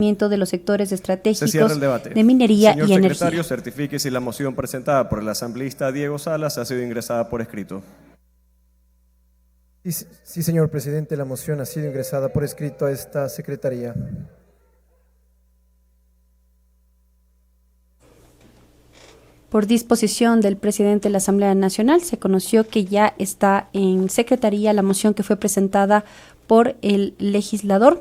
de los sectores estratégicos Se cierra el debate. de minería Señor y energía. secretario, certifique si la moción presentada por el asambleísta Diego Salas ha sido ingresada por escrito. Sí, señor presidente, la moción ha sido ingresada por escrito a esta secretaría. Por disposición del presidente de la Asamblea Nacional, se conoció que ya está en secretaría la moción que fue presentada por el legislador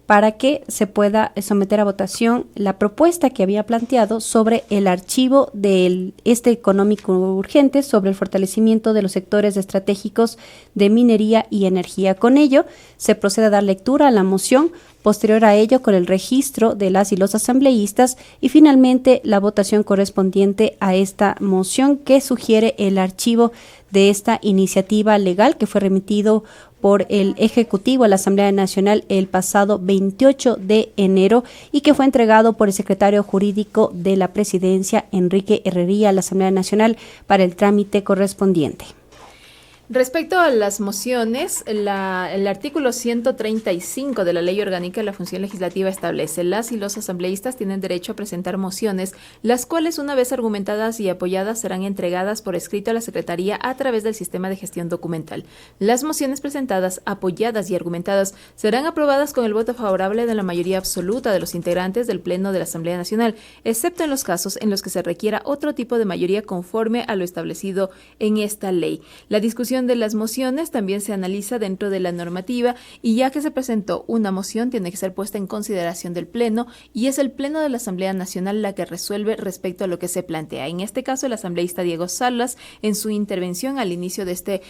para que se pueda someter a votación la propuesta que había planteado sobre el archivo del económico urgente sobre el fortalecimiento de los sectores estratégicos de minería y energía. Con ello, se procede a dar lectura a la moción, posterior a ello con el registro de las y los asambleístas y finalmente la votación correspondiente a esta moción que sugiere el archivo de esta iniciativa legal que fue remitido por el Ejecutivo a la Asamblea Nacional el pasado 28 de enero y que fue entregado por el secretario jurídico de la Presidencia, Enrique Herrería, a la Asamblea Nacional para el trámite correspondiente. Respecto a las mociones, el artículo 135 de la Ley Orgánica de la Función Legislativa establece: las y los asambleístas tienen derecho a presentar mociones, las cuales una vez argumentadas y apoyadas serán entregadas por escrito a la Secretaría a través del sistema de gestión documental. Las mociones presentadas, apoyadas y argumentadas serán aprobadas con el voto favorable de la mayoría absoluta de los integrantes del Pleno de la Asamblea Nacional, excepto en los casos en los que se requiera otro tipo de mayoría conforme a lo establecido en esta ley. La discusión de las mociones también se analiza dentro de la normativa y ya que se presentó una moción tiene que ser puesta en consideración del Pleno y es el Pleno de la Asamblea Nacional la que resuelve respecto a lo que se plantea. En este caso, el asambleísta Diego Salas, en su intervención al inicio de este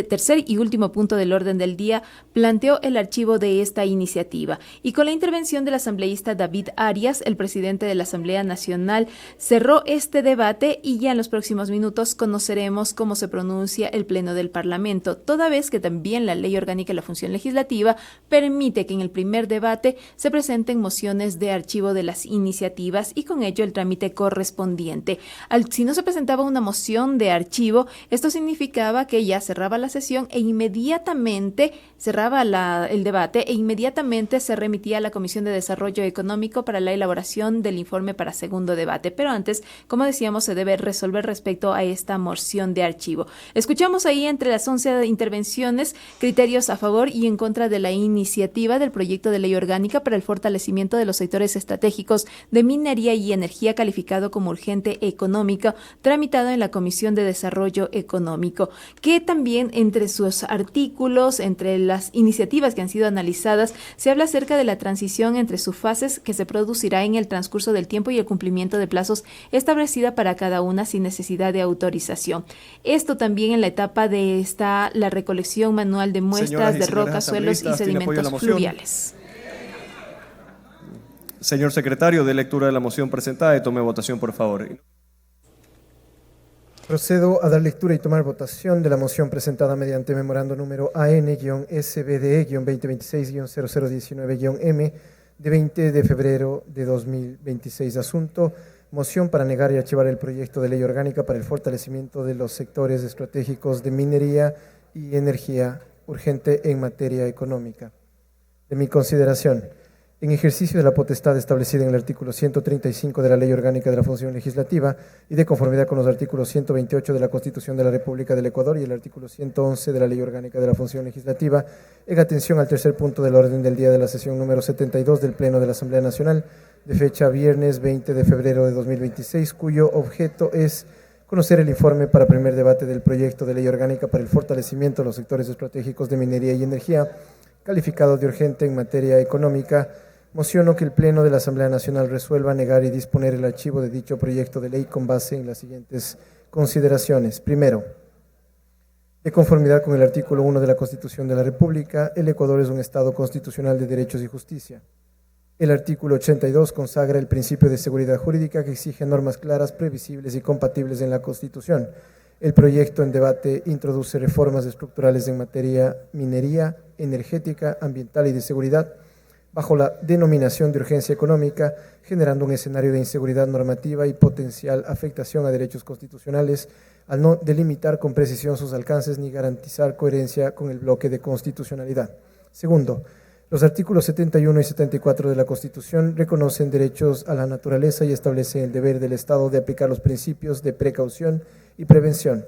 tercer y último punto del orden del día, planteó el archivo de esta iniciativa. Y con la intervención del asambleísta David Arias, el presidente de la Asamblea Nacional, cerró este debate y ya en los próximos minutos conoceremos cómo se pronuncia el Pleno del Parlamento, toda vez que también la Ley Orgánica de la Función Legislativa permite que en el primer debate se presenten mociones de archivo de las iniciativas y con ello el trámite correspondiente. Si no se presentaba una moción de archivo, esto significaba que ya cerraba la sesión e inmediatamente cerraba el debate e inmediatamente se remitía a la Comisión de Desarrollo Económico para la elaboración del informe para segundo debate. Pero antes, como decíamos, se debe resolver respecto a esta moción de archivo. Escuchamos ahí entre las 11 intervenciones criterios a favor y en contra de la iniciativa del proyecto de ley orgánica para el fortalecimiento de los sectores estratégicos de minería y energía calificado como urgente económico, tramitado en la Comisión de Desarrollo Económico, que también entre sus artículos, entre las iniciativas que han sido analizadas, se habla acerca de la transición entre sus fases que se producirá en el transcurso del tiempo y el cumplimiento de plazos establecida para cada una sin necesidad de autorización. Esto también en la etapa de la recolección manual de muestras de rocas, suelos y sedimentos fluviales. Señor secretario, de lectura de la moción presentada y tome votación, por favor. Procedo a dar lectura y tomar votación de la moción presentada mediante memorando número AN-SBDE-2026-0019-M de 20 de febrero de 2026. Asunto: moción para negar y archivar el proyecto de ley orgánica para el fortalecimiento de los sectores estratégicos de minería y energía urgente en materia económica. De mi consideración, en ejercicio de la potestad establecida en el artículo 135 de la Ley Orgánica de la Función Legislativa y de conformidad con los artículos 128 de la Constitución de la República del Ecuador y el artículo 111 de la Ley Orgánica de la Función Legislativa, en atención al tercer punto del orden del día de la sesión número 72 del Pleno de la Asamblea Nacional, de fecha viernes 20 de febrero de 2026, cuyo objeto es conocer el informe para primer debate del proyecto de ley orgánica para el fortalecimiento de los sectores estratégicos de minería y energía, calificado de urgente en materia económica. Mociono que el Pleno de la Asamblea Nacional resuelva negar y disponer el archivo de dicho proyecto de ley con base en las siguientes consideraciones. Primero, de conformidad con el artículo 1 de la Constitución de la República, el Ecuador es un Estado constitucional de derechos y justicia. El artículo 82 consagra el principio de seguridad jurídica que exige normas claras, previsibles y compatibles en la Constitución. El proyecto en debate introduce reformas estructurales en materia minería, energética, ambiental y de seguridad, bajo la denominación de urgencia económica, generando un escenario de inseguridad normativa y potencial afectación a derechos constitucionales, al no delimitar con precisión sus alcances ni garantizar coherencia con el bloque de constitucionalidad. Segundo, Los artículos 71 y 74 de la Constitución reconocen derechos a la naturaleza y establecen el deber del Estado de aplicar los principios de precaución y prevención.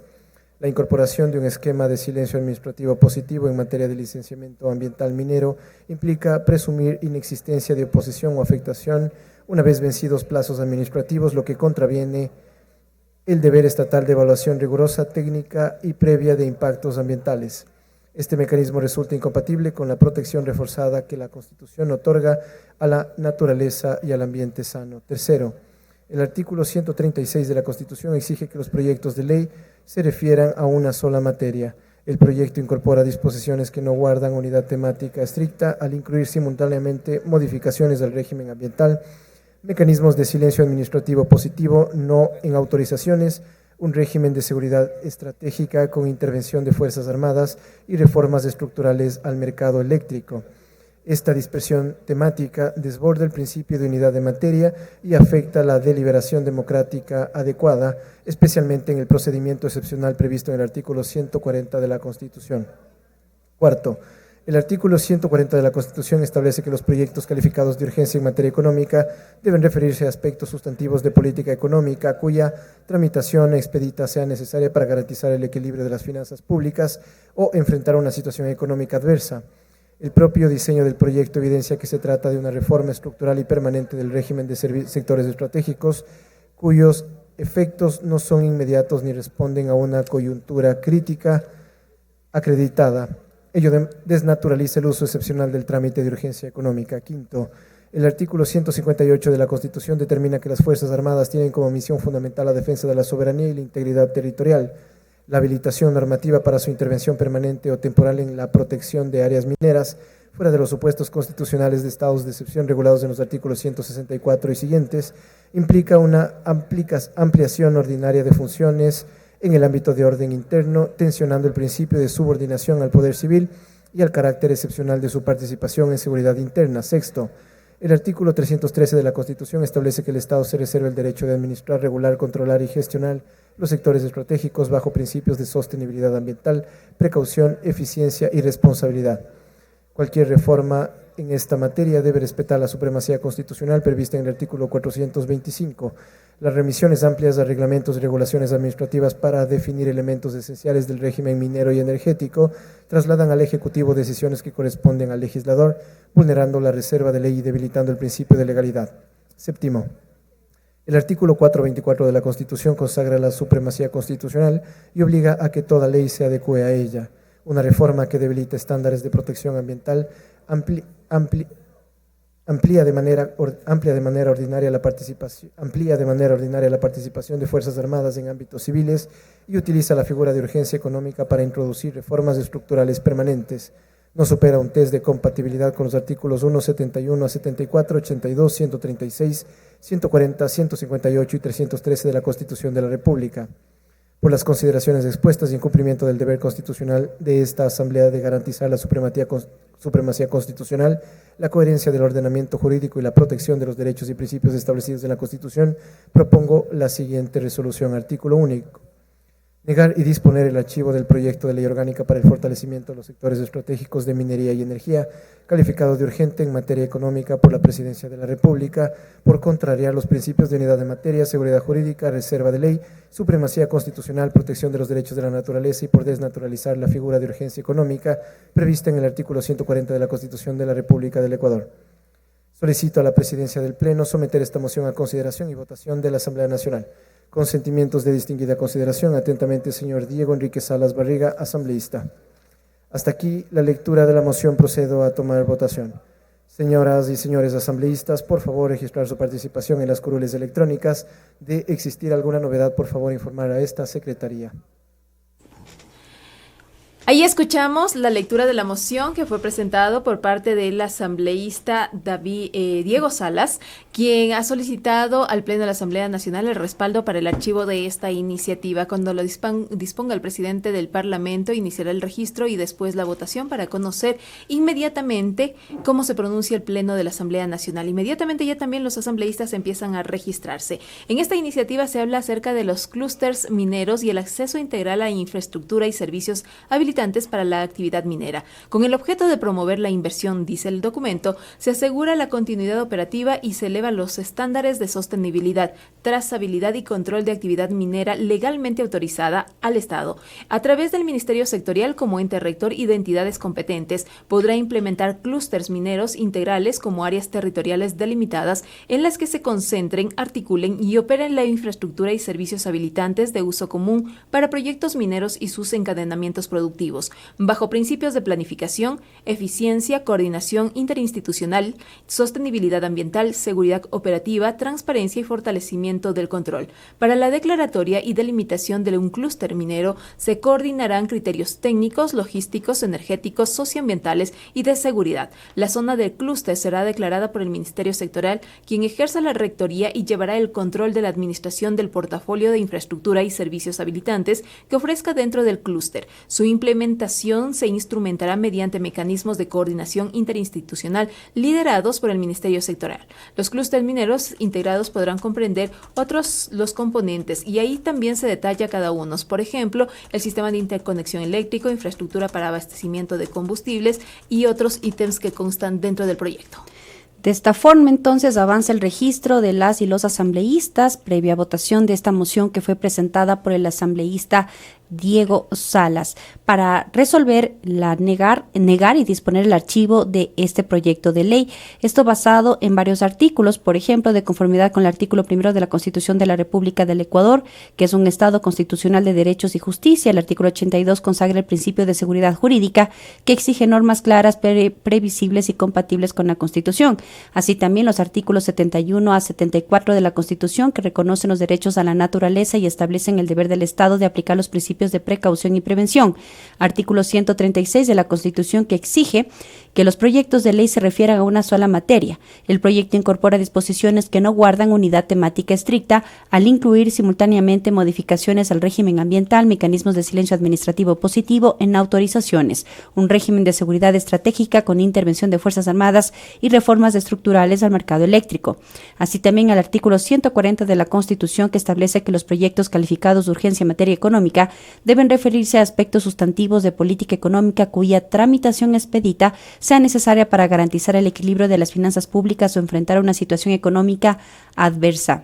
La incorporación de un esquema de silencio administrativo positivo en materia de licenciamiento ambiental minero implica presumir inexistencia de oposición o afectación una vez vencidos plazos administrativos, lo que contraviene el deber estatal de evaluación rigurosa, técnica y previa de impactos ambientales. Este mecanismo resulta incompatible con la protección reforzada que la Constitución otorga a la naturaleza y al ambiente sano. Tercero, el artículo 136 de la Constitución exige que los proyectos de ley se refieran a una sola materia. El proyecto incorpora disposiciones que no guardan unidad temática estricta al incluir simultáneamente modificaciones del régimen ambiental, mecanismos de silencio administrativo positivo no en autorizaciones, un régimen de seguridad estratégica con intervención de Fuerzas Armadas y reformas estructurales al mercado eléctrico. Esta dispersión temática desborda el principio de unidad de materia y afecta la deliberación democrática adecuada, especialmente en el procedimiento excepcional previsto en el artículo 140 de la Constitución. Cuarto, el artículo 140 de la Constitución establece que los proyectos calificados de urgencia en materia económica deben referirse a aspectos sustantivos de política económica cuya tramitación expedita sea necesaria para garantizar el equilibrio de las finanzas públicas o enfrentar una situación económica adversa. El propio diseño del proyecto evidencia que se trata de una reforma estructural y permanente del régimen de sectores estratégicos cuyos efectos no son inmediatos ni responden a una coyuntura crítica acreditada. Ello desnaturaliza el uso excepcional del trámite de urgencia económica. Quinto, el artículo 158 de la Constitución determina que las Fuerzas Armadas tienen como misión fundamental la defensa de la soberanía y la integridad territorial, la habilitación normativa para su intervención permanente o temporal en la protección de áreas mineras, fuera de los supuestos constitucionales de estados de excepción regulados en los artículos 164 y siguientes, implica una ampliación ordinaria de funciones en el ámbito de orden interno, tensionando el principio de subordinación al poder civil y al carácter excepcional de su participación en seguridad interna. Sexto, el artículo 313 de la Constitución establece que el Estado se reserva el derecho de administrar, regular, controlar y gestionar los sectores estratégicos bajo principios de sostenibilidad ambiental, precaución, eficiencia y responsabilidad. Cualquier reforma en esta materia debe respetar la supremacía constitucional prevista en el artículo 425. Las remisiones amplias a reglamentos y regulaciones administrativas para definir elementos esenciales del régimen minero y energético trasladan al Ejecutivo decisiones que corresponden al legislador, vulnerando la reserva de ley y debilitando el principio de legalidad. Séptimo, el artículo 424 de la Constitución consagra la supremacía constitucional y obliga a que toda ley se adecue a ella. Una reforma que debilita estándares de protección ambiental amplía de manera ordinaria la participación de Fuerzas Armadas en ámbitos civiles y utiliza la figura de urgencia económica para introducir reformas estructurales permanentes. No supera un test de compatibilidad con los artículos 1, 71 a 74, 82, 136, 140, 158 y 313 de la Constitución de la República. Por las consideraciones expuestas y en cumplimiento del deber constitucional de esta Asamblea de garantizar la supremacía constitucional, la coherencia del ordenamiento jurídico y la protección de los derechos y principios establecidos en la Constitución, propongo la siguiente resolución. Artículo único. Negar y disponer el archivo del proyecto de ley orgánica para el fortalecimiento de los sectores estratégicos de minería y energía, calificado de urgente en materia económica por la Presidencia de la República, por contrariar los principios de unidad de materia, seguridad jurídica, reserva de ley, supremacía constitucional, protección de los derechos de la naturaleza y por desnaturalizar la figura de urgencia económica prevista en el artículo 140 de la Constitución de la República del Ecuador. Solicito a la Presidencia del Pleno someter esta moción a consideración y votación de la Asamblea Nacional. Con sentimientos de distinguida consideración, atentamente, señor Diego Enrique Salas Barriga, asambleísta. Hasta aquí la lectura de la moción. Procedo a tomar votación. Señoras y señores asambleístas, por favor, registrar su participación en las curules electrónicas. De existir alguna novedad, por favor, informar a esta secretaría. Ahí escuchamos la lectura de la moción que fue presentado por parte del asambleísta Diego Salas, quien ha solicitado al Pleno de la Asamblea Nacional el respaldo para el archivo de esta iniciativa. Cuando lo disponga el presidente del Parlamento, iniciará el registro y después la votación para conocer inmediatamente cómo se pronuncia el Pleno de la Asamblea Nacional. Inmediatamente ya también los asambleístas empiezan a registrarse. En esta iniciativa se habla acerca de los clústeres mineros y el acceso integral a infraestructura y servicios habilitados habitantes para la actividad minera. Con el objeto de promover la inversión, dice el documento, se asegura la continuidad operativa y se elevan los estándares de sostenibilidad, trazabilidad y control de actividad minera legalmente autorizada al Estado. A través del Ministerio Sectorial como ente rector y de entidades competentes, podrá implementar clústeres mineros integrales como áreas territoriales delimitadas en las que se concentren, articulen y operen la infraestructura y servicios habilitantes de uso común para proyectos mineros y sus encadenamientos productivos, bajo principios de planificación, eficiencia, coordinación interinstitucional, sostenibilidad ambiental, seguridad operativa, transparencia y fortalecimiento del control. Para la declaratoria y delimitación de un clúster minero se coordinarán criterios técnicos, logísticos, energéticos, socioambientales y de seguridad. La zona del clúster será declarada por el Ministerio Sectorial, quien ejerza la rectoría y llevará el control de la administración del portafolio de infraestructura y servicios habilitantes que ofrezca dentro del clúster. Su implementación se instrumentará mediante mecanismos de coordinación interinstitucional liderados por el Ministerio Sectorial. Los clústeres mineros integrados podrán comprender los componentes y ahí también se detalla cada uno. Por ejemplo, el sistema de interconexión eléctrico, infraestructura para abastecimiento de combustibles y otros ítems que constan dentro del proyecto. De esta forma, entonces, avanza el registro de las y los asambleístas previa votación de esta moción que fue presentada por el asambleísta Diego Salas para resolver negar y disponer el archivo de este proyecto de ley. Esto basado en varios artículos, por ejemplo, de conformidad con el artículo 1 de la Constitución de la República del Ecuador, que es un Estado constitucional de derechos y justicia. El artículo 82 consagra el principio de seguridad jurídica, que exige normas claras, previsibles y compatibles con la Constitución. Así también los artículos 71 a 74 de la Constitución, que reconocen los derechos a la naturaleza y establecen el deber del Estado de aplicar los principios de precaución y prevención. Artículo 136 de la Constitución, que exige que los proyectos de ley se refieran a una sola materia. El proyecto incorpora disposiciones que no guardan unidad temática estricta al incluir simultáneamente modificaciones al régimen ambiental, mecanismos de silencio administrativo positivo en autorizaciones, un régimen de seguridad estratégica con intervención de Fuerzas Armadas y reformas estructurales al mercado eléctrico. Así también el artículo 140 de la Constitución, que establece que los proyectos calificados de urgencia en materia económica deben referirse a aspectos sustantivos de política económica cuya tramitación expedita sea necesaria para garantizar el equilibrio de las finanzas públicas o enfrentar una situación económica adversa.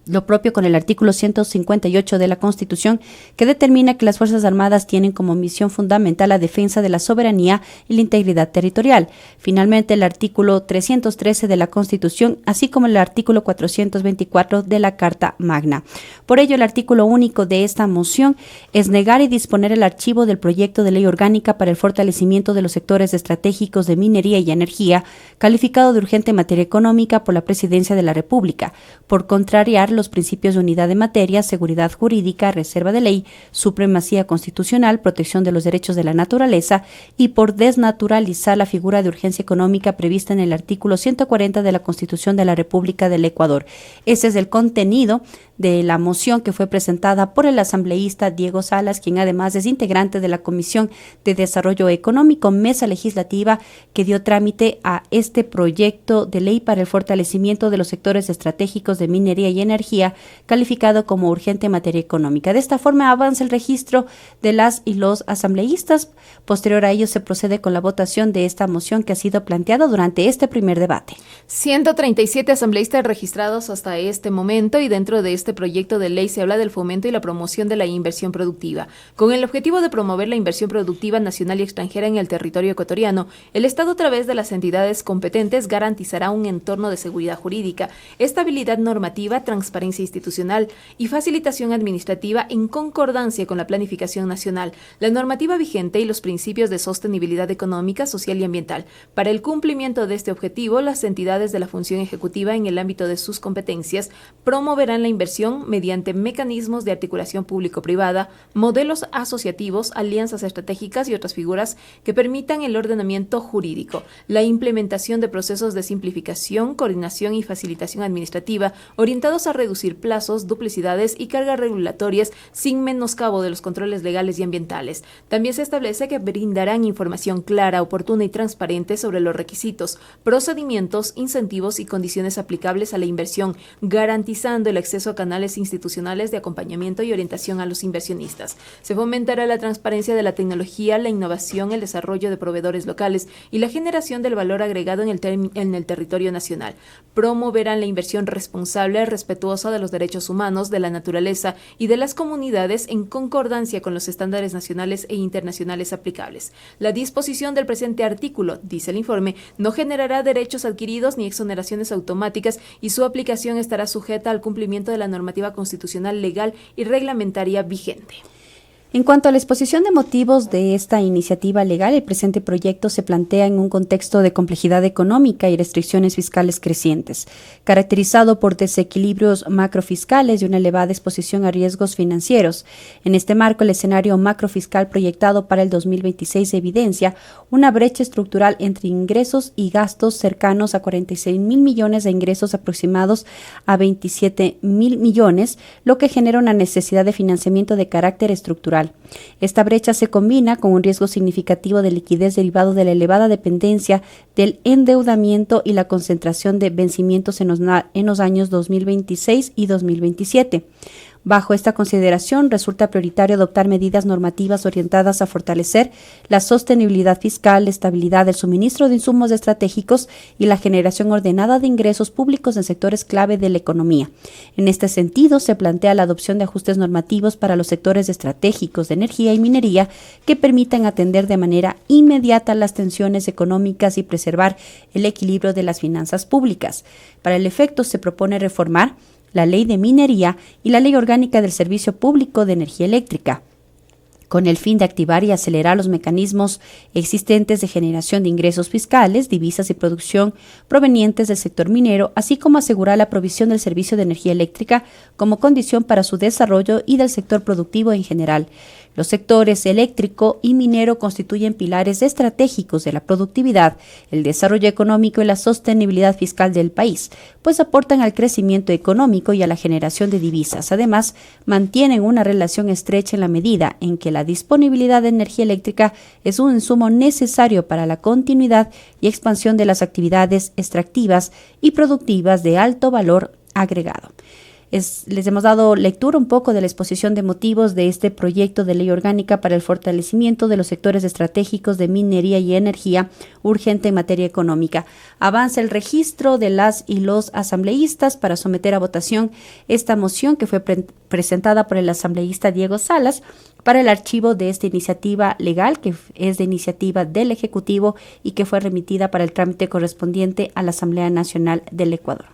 Lo propio con el artículo 158 de la Constitución, que determina que las Fuerzas Armadas tienen como misión fundamental la defensa de la soberanía y la integridad territorial. Finalmente, el artículo 313 de la Constitución, así como el artículo 424 de la Carta Magna. Por ello, el artículo único de esta moción es negar y disponer el archivo del proyecto de ley orgánica para el fortalecimiento de los sectores estratégicos de minería y energía, calificado de urgente en materia económica por la Presidencia de la República, por contrariar los principios de unidad de materia, seguridad jurídica, reserva de ley, supremacía constitucional, protección de los derechos de la naturaleza y por desnaturalizar la figura de urgencia económica prevista en el artículo 140 de la Constitución de la República del Ecuador. Ese es el contenido de la moción que fue presentada por el asambleísta Diego Salas, quien además es integrante de la Comisión de Desarrollo Económico, mesa legislativa que dio trámite a este proyecto de ley para el fortalecimiento de los sectores estratégicos de minería y energía, calificado como urgente en materia económica. De esta forma avanza el registro de las y los asambleístas. Posterior a ello se procede con la votación de esta moción que ha sido planteada durante este primer debate. 137 asambleístas registrados hasta este momento, y dentro de este proyecto de ley se habla del fomento y la promoción de la inversión productiva. Con el objetivo de promover la inversión productiva nacional y extranjera en el territorio ecuatoriano, el Estado, a través de las entidades competentes, garantizará un entorno de seguridad jurídica, estabilidad normativa, transparencia institucional y facilitación administrativa en concordancia con la planificación nacional, la normativa vigente y los principios de sostenibilidad económica, social y ambiental. Para el cumplimiento de este objetivo, las entidades de la función ejecutiva, en el ámbito de sus competencias, promoverán la inversión mediante mecanismos de articulación público-privada, modelos asociativos, alianzas estratégicas y otras figuras que permitan el ordenamiento jurídico, la implementación de procesos de simplificación, coordinación y facilitación administrativa orientados a reducir plazos, duplicidades y cargas regulatorias sin menoscabo de los controles legales y ambientales. También se establece que brindarán información clara, oportuna y transparente sobre los requisitos, procedimientos, incentivos y condiciones aplicables a la inversión, garantizando el acceso a canales institucionales de acompañamiento y orientación a los inversionistas. Se fomentará la transparencia de la tecnología, la innovación, el desarrollo de proveedores locales y la generación del valor agregado en el territorio nacional. Promoverán la inversión responsable, respetuosa de los derechos humanos, de la naturaleza y de las comunidades en concordancia con los estándares nacionales e internacionales aplicables. La disposición del presente artículo, dice el informe, no generará derechos adquiridos ni exoneraciones automáticas y su aplicación estará sujeta al cumplimiento de la normativa constitucional, legal y reglamentaria vigente. En cuanto a la exposición de motivos de esta iniciativa legal, el presente proyecto se plantea en un contexto de complejidad económica y restricciones fiscales crecientes, caracterizado por desequilibrios macrofiscales y una elevada exposición a riesgos financieros. En este marco, el escenario macrofiscal proyectado para el 2026 evidencia una brecha estructural entre ingresos y gastos cercanos a 46.000 millones de ingresos aproximados a 27.000 millones, lo que genera una necesidad de financiamiento de carácter estructural. Esta brecha se combina con un riesgo significativo de liquidez derivado de la elevada dependencia del endeudamiento y la concentración de vencimientos en los años 2026 y 2027. Bajo esta consideración, resulta prioritario adoptar medidas normativas orientadas a fortalecer la sostenibilidad fiscal, la estabilidad del suministro de insumos estratégicos y la generación ordenada de ingresos públicos en sectores clave de la economía. En este sentido, se plantea la adopción de ajustes normativos para los sectores estratégicos de energía y minería que permitan atender de manera inmediata las tensiones económicas y preservar el equilibrio de las finanzas públicas. Para el efecto, se propone reformar la Ley de Minería y la Ley Orgánica del Servicio Público de Energía Eléctrica, con el fin de activar y acelerar los mecanismos existentes de generación de ingresos fiscales, divisas y producción provenientes del sector minero, así como asegurar la provisión del servicio de energía eléctrica como condición para su desarrollo y del sector productivo en general. Los sectores eléctrico y minero constituyen pilares estratégicos de la productividad, el desarrollo económico y la sostenibilidad fiscal del país, pues aportan al crecimiento económico y a la generación de divisas. Además, mantienen una relación estrecha en la medida en que la disponibilidad de energía eléctrica es un insumo necesario para la continuidad y expansión de las actividades extractivas y productivas de alto valor agregado. Les hemos dado lectura un poco de la exposición de motivos de este proyecto de ley orgánica para el fortalecimiento de los sectores estratégicos de minería y energía urgente en materia económica. Avanza el registro de las y los asambleístas para someter a votación esta moción que fue presentada por el asambleísta Diego Salas para el archivo de esta iniciativa legal, que es de iniciativa del Ejecutivo y que fue remitida para el trámite correspondiente a la Asamblea Nacional del Ecuador.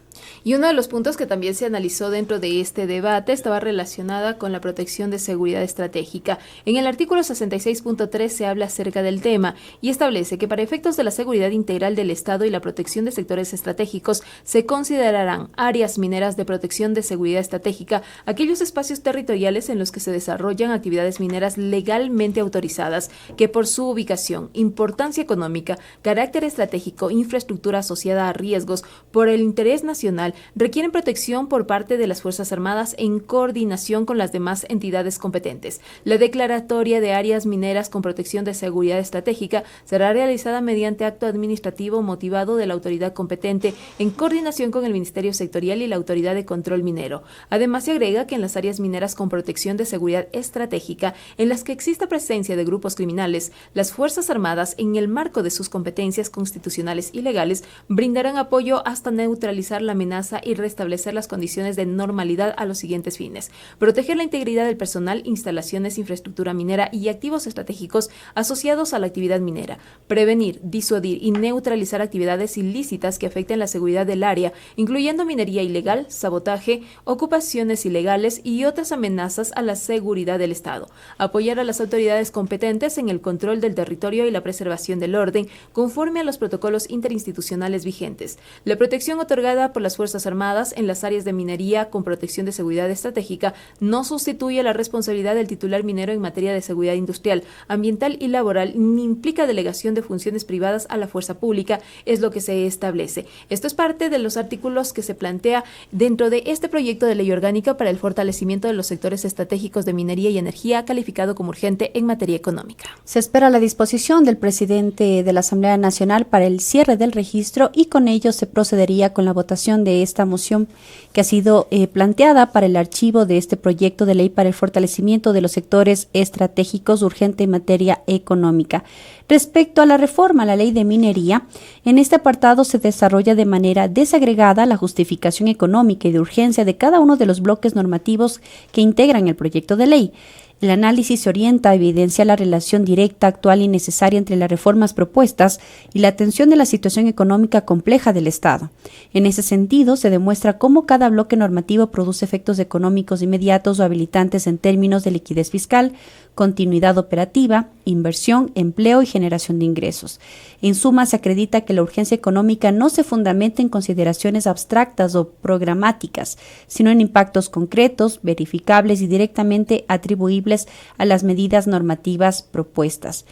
Y uno de los puntos que también se analizó dentro de este debate estaba relacionada con la protección de seguridad estratégica. En el artículo 66.3 se habla acerca del tema y establece que para efectos de la seguridad integral del Estado y la protección de sectores estratégicos se considerarán áreas mineras de protección de seguridad estratégica aquellos espacios territoriales en los que se desarrollan actividades mineras legalmente autorizadas que por su ubicación, importancia económica, carácter estratégico, infraestructura asociada a riesgos por el interés nacional requieren protección por parte de las Fuerzas Armadas en coordinación con las demás entidades competentes. La declaratoria de áreas mineras con protección de seguridad estratégica será realizada mediante acto administrativo motivado de la autoridad competente en coordinación con el Ministerio Sectorial y la Autoridad de Control Minero. Además, se agrega que en las áreas mineras con protección de seguridad estratégica en las que exista presencia de grupos criminales, las Fuerzas Armadas, en el marco de sus competencias constitucionales y legales, brindarán apoyo hasta neutralizar la amenaza y restablecer las condiciones de normalidad a los siguientes fines: proteger la integridad del personal, instalaciones, infraestructura minera y activos estratégicos asociados a la actividad minera, prevenir, disuadir y neutralizar actividades ilícitas que afecten la seguridad del área, incluyendo minería ilegal, sabotaje, ocupaciones ilegales y otras amenazas a la seguridad del Estado. Apoyar a las autoridades competentes en el control del territorio y la preservación del orden, conforme a los protocolos interinstitucionales vigentes. La protección otorgada por las Fuerzas Armadas en las áreas de minería con protección de seguridad estratégica no sustituye la responsabilidad del titular minero en materia de seguridad industrial, ambiental y laboral, ni implica delegación de funciones privadas a la fuerza pública, es lo que se establece. Esto es parte de los artículos que se plantea dentro de este proyecto de ley orgánica para el fortalecimiento de los sectores estratégicos de minería y energía, calificado como urgente en materia económica. Se espera la disposición del presidente de la Asamblea Nacional para el cierre del registro y con ello se procedería con la votación de esta moción que ha sido planteada para el archivo de este proyecto de ley para el fortalecimiento de los sectores estratégicos urgente en materia económica. Respecto a la reforma a la ley de minería, en este apartado se desarrolla de manera desagregada la justificación económica y de urgencia de cada uno de los bloques normativos que integran el proyecto de ley. El análisis se orienta a evidenciar la relación directa, actual y necesaria entre las reformas propuestas y la atención de la situación económica compleja del Estado. En ese sentido, se demuestra cómo cada bloque normativo produce efectos económicos inmediatos o habilitantes en términos de liquidez fiscal, continuidad operativa, inversión, empleo y generación de ingresos. En suma, se acredita que la urgencia económica no se fundamenta en consideraciones abstractas o programáticas, sino en impactos concretos, verificables y directamente atribuibles a las medidas normativas propuestas.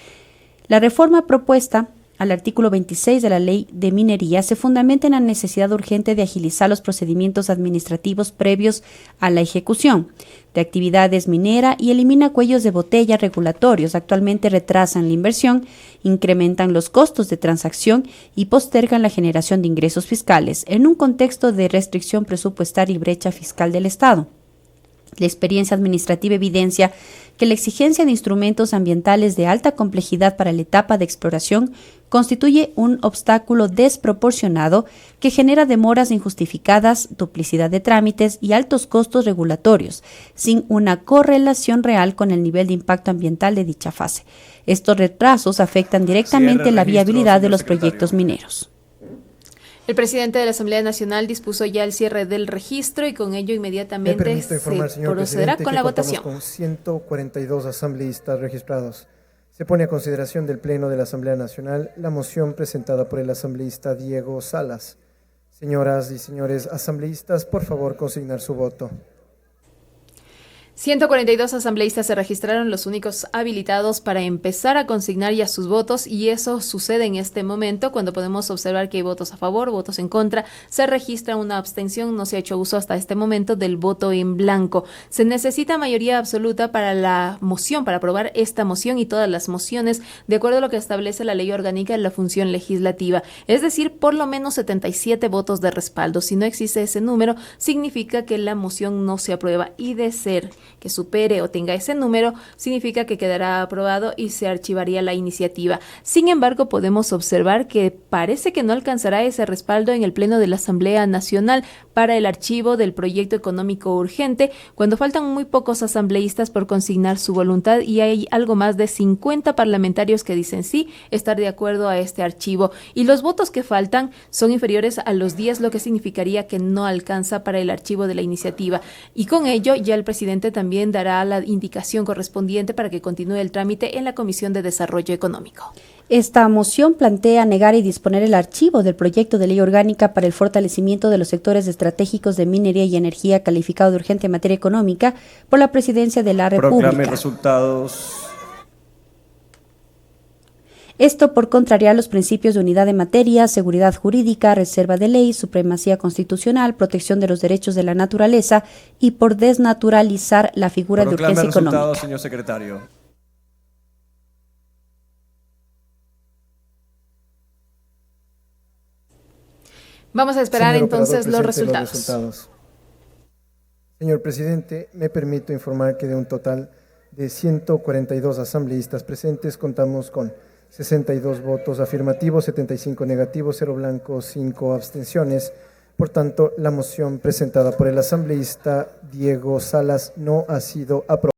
La reforma propuesta al artículo 26 de la Ley de Minería se fundamenta en la necesidad urgente de agilizar los procedimientos administrativos previos a la ejecución de actividades minera y elimina cuellos de botella regulatorios. Actualmente retrasan la inversión, incrementan los costos de transacción y postergan la generación de ingresos fiscales en un contexto de restricción presupuestaria y brecha fiscal del Estado. La experiencia administrativa evidencia que la exigencia de instrumentos ambientales de alta complejidad para la etapa de exploración constituye un obstáculo desproporcionado que genera demoras injustificadas, duplicidad de trámites y altos costos regulatorios, sin una correlación real con el nivel de impacto ambiental de dicha fase. Estos retrasos afectan directamente la viabilidad de los proyectos mineros. El presidente de la Asamblea Nacional dispuso ya el cierre del registro y con ello inmediatamente se procederá con la votación. Con 142 asambleístas registrados. Se pone a consideración del Pleno de la Asamblea Nacional la moción presentada por el asambleísta Diego Salas. Señoras y señores asambleístas, por favor, consignar su voto. 142 asambleístas se registraron, los únicos habilitados para empezar a consignar ya sus votos, y eso sucede en este momento cuando podemos observar que hay votos a favor, votos en contra, se registra una abstención, no se ha hecho uso hasta este momento del voto en blanco. Se necesita mayoría absoluta para la moción, para aprobar esta moción y todas las mociones, de acuerdo a lo que establece la ley orgánica de la función legislativa, es decir, por lo menos 77 votos de respaldo. Si no existe ese número, significa que la moción no se aprueba, y de ser que supere o tenga ese número, significa que quedará aprobado y se archivaría la iniciativa. Sin embargo, podemos observar que parece que no alcanzará ese respaldo en el Pleno de la Asamblea Nacional para el archivo del proyecto económico urgente, cuando faltan muy pocos asambleístas por consignar su voluntad y hay algo más de 50 parlamentarios que dicen sí, estar de acuerdo a este archivo. Y los votos que faltan son inferiores a los 10, lo que significaría que no alcanza para el archivo de la iniciativa. Y con ello ya el presidente también dará la indicación correspondiente para que continúe el trámite en la Comisión de Desarrollo Económico. Esta moción plantea negar y disponer el archivo del proyecto de ley orgánica para el fortalecimiento de los sectores estratégicos de minería y energía calificado de urgente en materia económica por la Presidencia de la República. Proclame resultados. Esto por contrariar los principios de unidad de materia, seguridad jurídica, reserva de ley, supremacía constitucional, protección de los derechos de la naturaleza y por desnaturalizar la figura de urgencia económica. Resultados, señor secretario. Vamos a esperar entonces los resultados. Señor presidente, me permito informar que de un total de 142 asambleístas presentes contamos con 62 votos afirmativos, 75 negativos, 0 blancos, 5 abstenciones. Por tanto, la moción presentada por el asambleísta Diego Salas no ha sido aprobada.